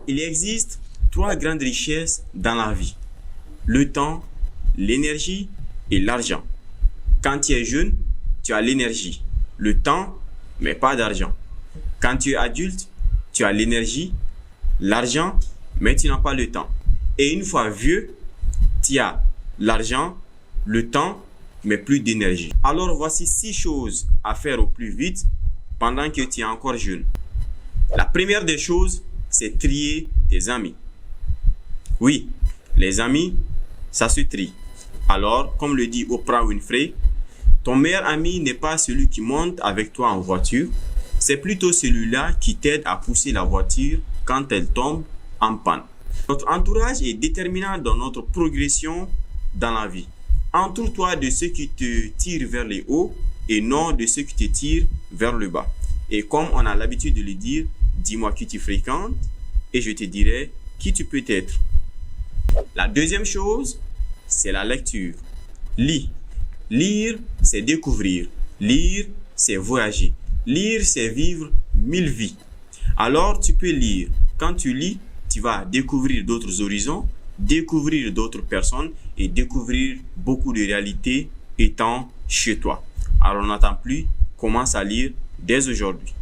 il existe 3 grandes richesses dans la vie. Le temps, l'énergie et l'argent. Quand tu es jeune, tu as l'énergie, le temps, mais pas d'argent. Quand tu es adulte, tu as l'énergie, l'argent, mais tu n'as pas le temps. Et une fois vieux, tu as l'argent, le temps, mais plus d'énergie. Alors voici 6 choses à faire au plus vite pendant que tu es encore jeune. La première des choses, c'est trier tes amis. Oui, les amis, ça se trie. Alors, comme le dit Oprah Winfrey, ton meilleur ami n'est pas celui qui monte avec toi en voiture, c'est plutôt celui-là qui t'aide à pousser la voiture quand elle tombe en panne. Notre entourage est déterminant dans notre progression dans la vie. Entoure-toi de ceux qui te tirent vers le haut et non de ceux qui te tirent vers le bas. Et comme on a l'habitude de le dire, dis-moi qui tu fréquentes et je te dirai qui tu peux être. La deuxième chose, c'est la lecture. Lis. Lire, c'est découvrir. Lire, c'est voyager. Lire, c'est vivre 1000 vies. Alors, tu peux lire. Quand tu lis, tu vas découvrir d'autres horizons, découvrir d'autres personnes et découvrir beaucoup de réalités étant chez toi. Alors, on n'attend plus, commence à lire dès aujourd'hui.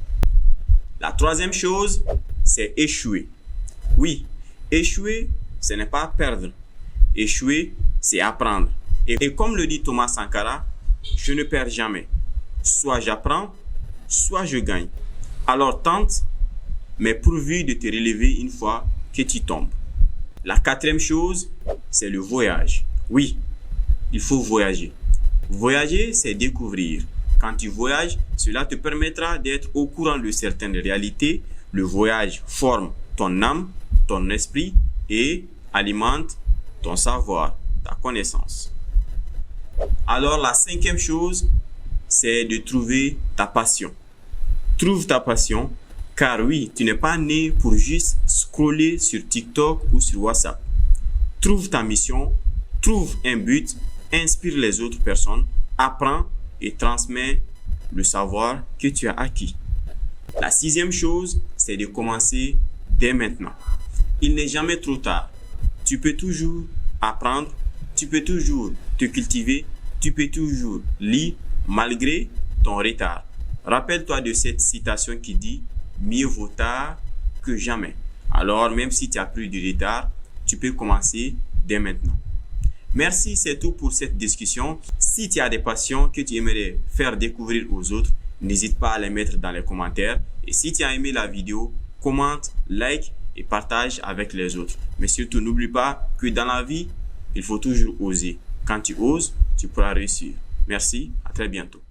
La troisième chose, c'est échouer. Oui, échouer, ce n'est pas perdre. Échouer, c'est apprendre. Et comme le dit Thomas Sankara, je ne perds jamais. Soit j'apprends, soit je gagne. Alors tente, mais pourvu de te relever une fois que tu tombes. La quatrième chose, c'est le voyage. Oui, il faut voyager. Voyager, c'est découvrir. Quand tu voyages, cela te permettra d'être au courant de certaines réalités. Le voyage forme ton âme, ton esprit et alimente ton savoir, ta connaissance. Alors la cinquième chose, c'est de trouver ta passion. Trouve ta passion, car oui, tu n'es pas né pour juste scroller sur TikTok ou sur WhatsApp. Trouve ta mission, trouve un but, inspire les autres personnes, apprends et transmets le savoir que tu as acquis. La sixième chose, c'est de commencer dès maintenant. Il n'est jamais trop tard. Tu peux toujours apprendre, tu peux toujours te cultiver, tu peux toujours lire malgré ton retard. Rappelle-toi de cette citation qui dit « Mieux vaut tard que jamais ». Alors, même si tu as pris du retard, tu peux commencer dès maintenant. Merci, c'est tout pour cette discussion. Si tu as des passions que tu aimerais faire découvrir aux autres, n'hésite pas à les mettre dans les commentaires. Et si tu as aimé la vidéo, commente, like et partage avec les autres. Mais surtout, n'oublie pas que dans la vie, il faut toujours oser. Quand tu oses, tu pourras réussir. Merci, à très bientôt.